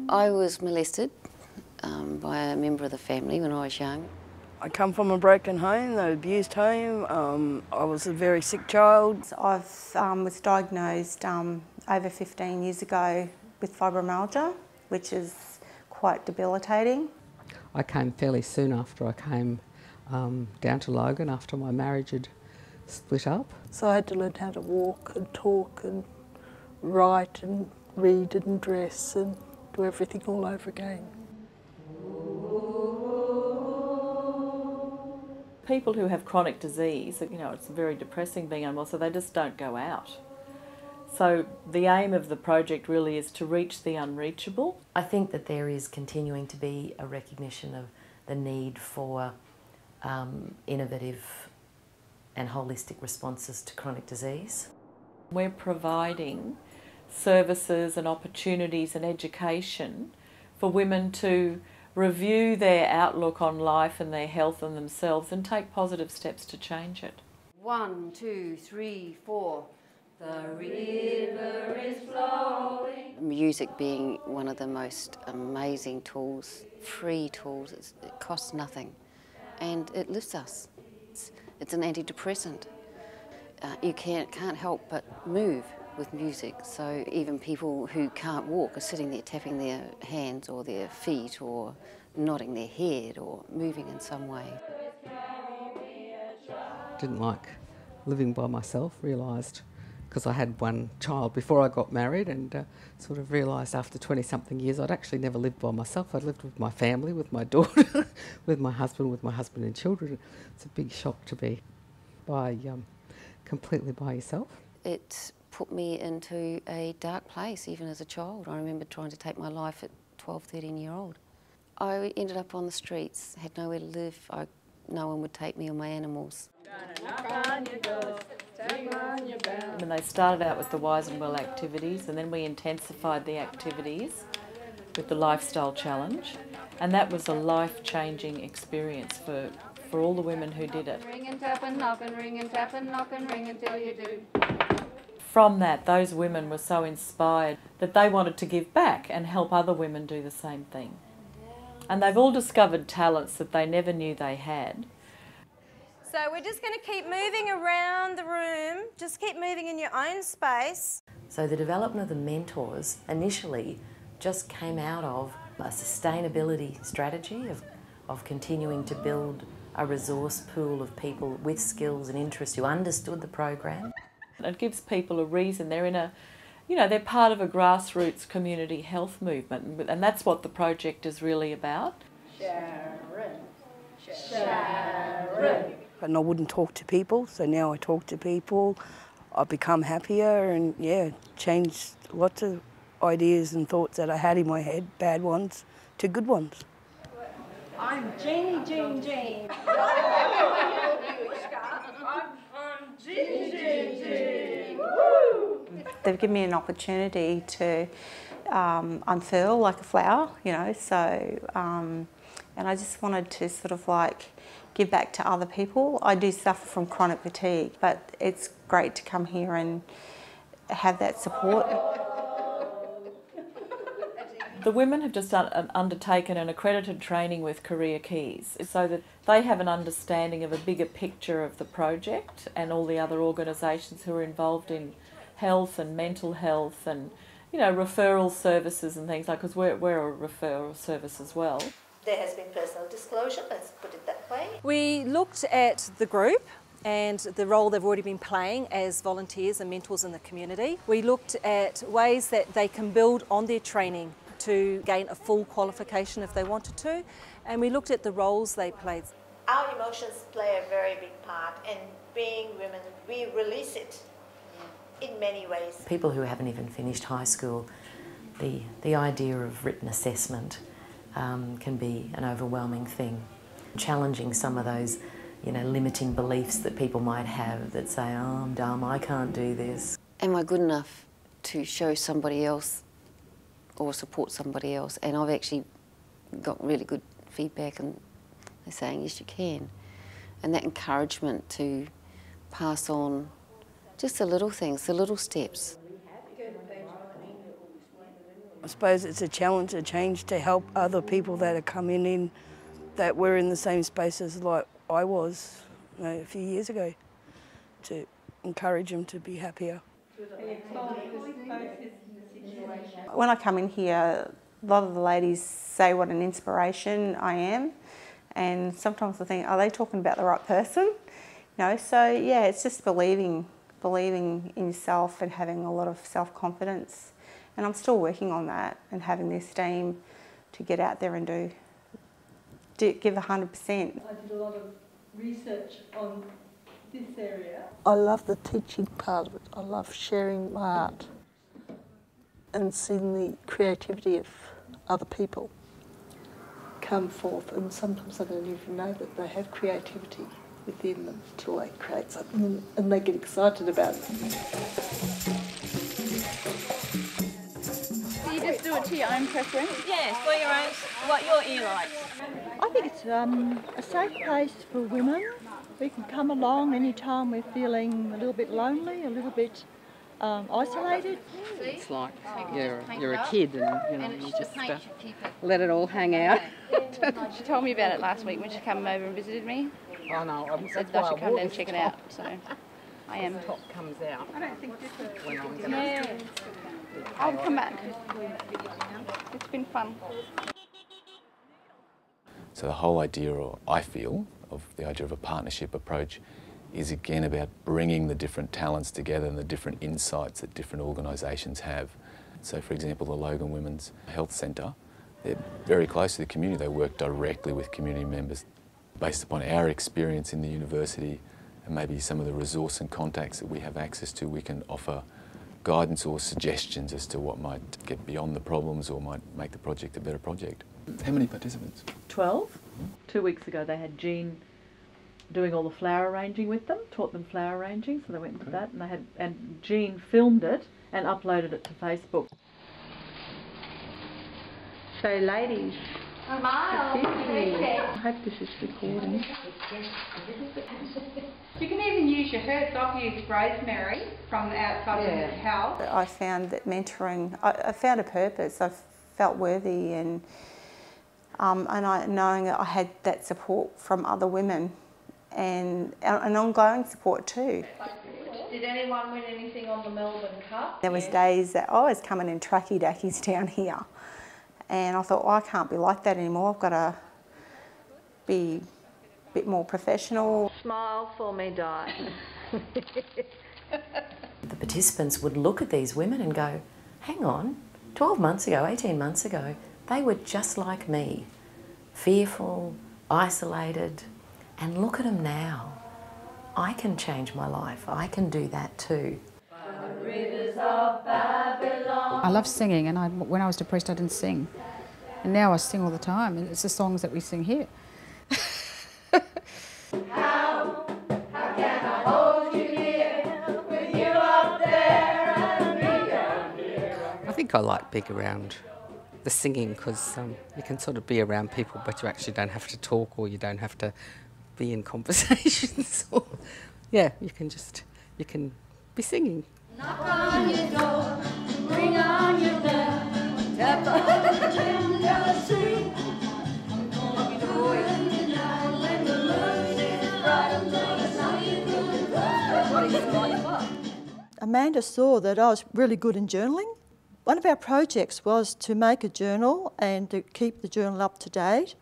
I was molested by a member of the family when I was young. I come from a broken home, an abused home. I was a very sick child. I was diagnosed over 15 years ago with fibromyalgia, which is quite debilitating. I came fairly soon after I came down to Logan after my marriage had split up. So I had to learn how to walk and talk and write and read and dress and do everything all over again. People who have chronic disease, you know, it's very depressing being unwell, so they just don't go out. So the aim of the project really is to reach the unreachable. I think that there is continuing to be a recognition of the need for innovative and holistic responses to chronic disease. We're providing services and opportunities and education for women to review their outlook on life and their health and themselves and take positive steps to change it. 1, 2, 3, 4. The river is flowing. Music being one of the most amazing tools, free tools. It costs nothing and it lifts us. It's an antidepressant. You can't help but move with music, so even people who can't walk are sitting there tapping their hands or their feet or nodding their head or moving in some way. Didn't like living by myself, realised, because I had one child before I got married, and sort of realised after 20-something years I'd actually never lived by myself. I'd lived with my family, with my daughter, with my husband and children. It's a big shock to be completely by yourself. It put me into a dark place even as a child. I remember trying to take my life at 12, 13 year old. I ended up on the streets, had nowhere to live. No one would take me or my animals. And they started out with the Wise and Well activities, and then we intensified the activities with the Lifestyle Challenge, and that was a life-changing experience for all the women who did it. Ring and tap and knock and ring and tap and knock and ring until you do. From that, those women were so inspired that they wanted to give back and help other women do the same thing. And they've all discovered talents that they never knew they had. So we're just going to keep moving around the room, just keep moving in your own space. So the development of the mentors initially just came out of a sustainability strategy of continuing to build a resource pool of people with skills and interests who understood the program. It gives people a reason. They're in a, you know, they're part of a grassroots community health movement, and that's what the project is really about. Sharon. And I wouldn't talk to people, so now I talk to people. I've become happier and, yeah, changed lots of ideas and thoughts that I had in my head, bad ones, to good ones. I'm Janie. I'm Jean. Woo! They've given me an opportunity to unfurl like a flower, you know, so, and I just wanted to sort of like give back to other people. I do suffer from chronic fatigue, but it's great to come here and have that support. The women have just undertaken an accredited training with Career Keys so that they have an understanding of a bigger picture of the project and all the other organisations who are involved in health and mental health and, you know, referral services and things like, because we're a referral service as well. There has been personal disclosure, let's put it that way. We looked at the group and the role they've already been playing as volunteers and mentors in the community. We looked at ways that they can build on their training to gain a full qualification if they wanted to, and we looked at the roles they played. Our emotions play a very big part, and being women, we release it in many ways. People who haven't even finished high school, the idea of written assessment can be an overwhelming thing. Challenging some of those, you know, limiting beliefs that people might have that say, oh, I'm dumb, I can't do this. Am I good enough to show somebody else or support somebody else? And I've actually got really good feedback, and they're saying, yes, you can. And that encouragement to pass on just the little things, the little steps. I suppose it's a challenge, a change to help other people that are coming in that were in the same spaces like I was a few years ago, to encourage them to be happier. When I come in here, a lot of the ladies say what an inspiration I am, and sometimes I think, are they talking about the right person? You know, so yeah, it's just believing in yourself and having a lot of self-confidence. And I'm still working on that and having the esteem to get out there and give 100%. I did a lot of research on this area. I love the teaching part of it. I love sharing my art and seeing the creativity of other people come forth, and sometimes I don't even know that they have creativity within them until they create something and they get excited about it. Do you just do it to your own preference? Yes, for your own, what your ear likes. I think it's a safe place for women. We can come along anytime we're feeling a little bit lonely, a little bit isolated. It's like you're a kid and you just let it all hang out. She told me about it last week when she came over and visited me. I know. Said I should come down and check it out. So I am. The top comes out. I don't think this is. When I'm gonna I'll come back. It's been fun. So the whole idea, or I feel, of the idea of a partnership approach is again about bringing the different talents together and the different insights that different organisations have. So for example, the Logan Women's Health Centre, they're very close to the community. They work directly with community members. Based upon our experience in the university and maybe some of the resource and contacts that we have access to, we can offer guidance or suggestions as to what might get beyond the problems or might make the project a better project. How many participants? 12. 2 weeks ago they had Jean doing all the flower arranging with them, taught them flower arranging, so they went into that, and Jean filmed it and uploaded it to Facebook. So ladies, Smile. I hope this is recording. You can even use your herbs. I've used rosemary from the outside of the house. I found that mentoring, I found a purpose. I felt worthy, and knowing that I had that support from other women and an ongoing support too. Did anyone win anything on the Melbourne Cup? There was days that I was coming in tracky dackies down here, and I thought, I can't be like that anymore. I've got to be a bit more professional. Smile for me, Di. The participants would look at these women and go, hang on, 12 months ago, 18 months ago, they were just like me, fearful, isolated, and look at them now. I can change my life. I can do that too. I love singing, and when I was depressed I didn't sing. And now I sing all the time, and it's the songs that we sing here. How can I hold you here with you up there and me down here? I think I like being around the singing because you can sort of be around people, but you actually don't have to talk, or you don't have to be in conversations. Yeah, you can be singing. Knock on your door, ring on your bell, tap on the window, sing. I'm gonna be going tonight when the moon is bright. I'm gonna see you. Amanda saw that I was really good in journaling. One of our projects was to make a journal and to keep the journal up to date.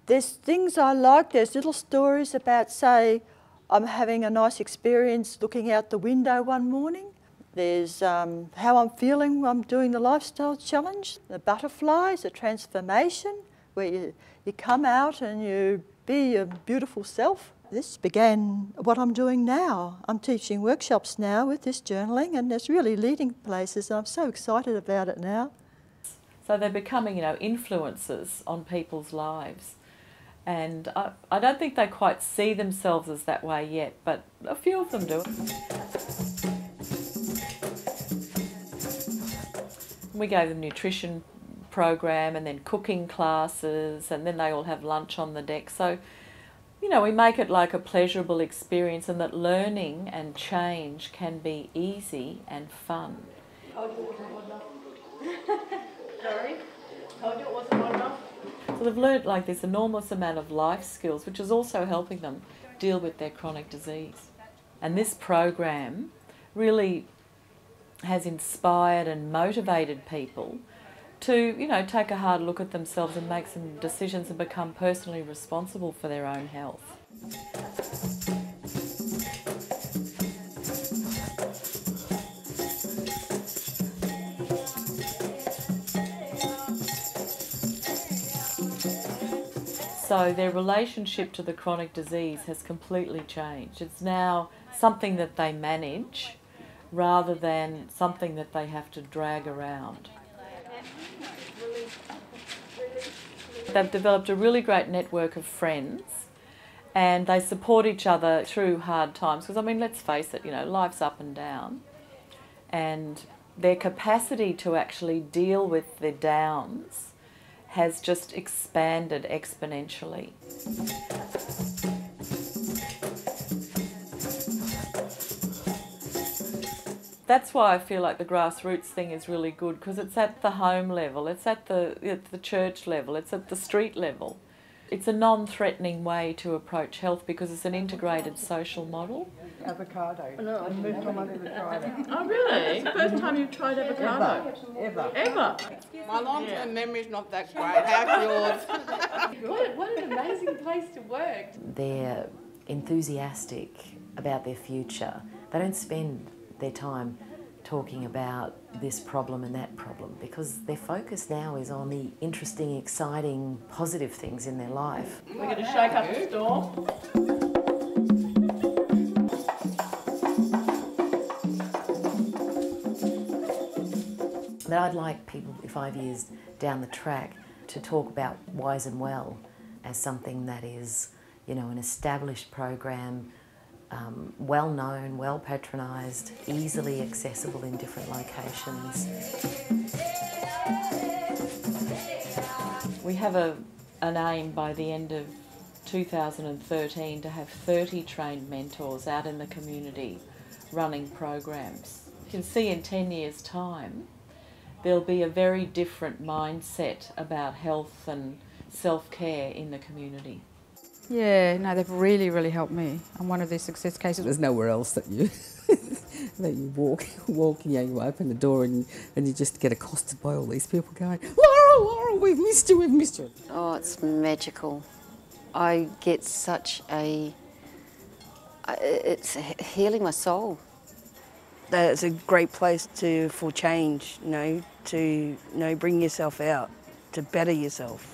There's things I like. There's little stories about, say, I'm having a nice experience looking out the window one morning. There's how I'm feeling when I'm doing the lifestyle challenge, the butterflies, the transformation, where you come out and you be your beautiful self. This began what I'm doing now. I'm teaching workshops now with this journaling, and it's really leading places. I'm so excited about it now. So they're becoming, influencers on people's lives. And I don't think they quite see themselves as that way yet, but a few of them do. We gave them nutrition program and then cooking classes, and then they all have lunch on the deck. So, we make it like a pleasurable experience, and that learning and change can be easy and fun. Sorry. Told you it wasn't hot enough. So they've learnt like this enormous amount of life skills, which is also helping them deal with their chronic disease. And this program really has inspired and motivated people to, you know, take a hard look at themselves and make some decisions and become personally responsible for their own health. So their relationship to the chronic disease has completely changed. It's now something that they manage rather than something that they have to drag around. They've developed a really great network of friends and they support each other through hard times. Because, I mean, let's face it, you know, life's up and down. And their capacity to actually deal with their downs has just expanded exponentially. That's why I feel like the grassroots thing is really good, because it's at the home level, it's at the church level, it's at the street level. It's a non-threatening way to approach health because it's an integrated social model. Avocado. No, First time I've ever tried it. Oh, really? First time you've tried avocado? Ever. My long-term memory's not that great. How's yours? What an amazing place to work. They're enthusiastic about their future. They don't spend their time talking about this problem and that problem because their focus now is on the interesting, exciting, positive things in their life. We're going to shake up the store. But I'd like people 5 years down the track to talk about Wise and Well as something that is, you know, an established program, well known, well patronised, easily accessible in different locations. We have an aim by the end of 2013 to have 30 trained mentors out in the community running programs. You can see in 10 years' time there'll be a very different mindset about health and self-care in the community. Yeah, no, they've really, really helped me. I'm one of their success cases. There's nowhere else that you that you walk, you know, you open the door and you just get accosted by all these people going, Laurel, we've missed you. Oh, it's magical. I get such it's healing my soul. It's a great place for change, you know, to bring yourself out, to better yourself.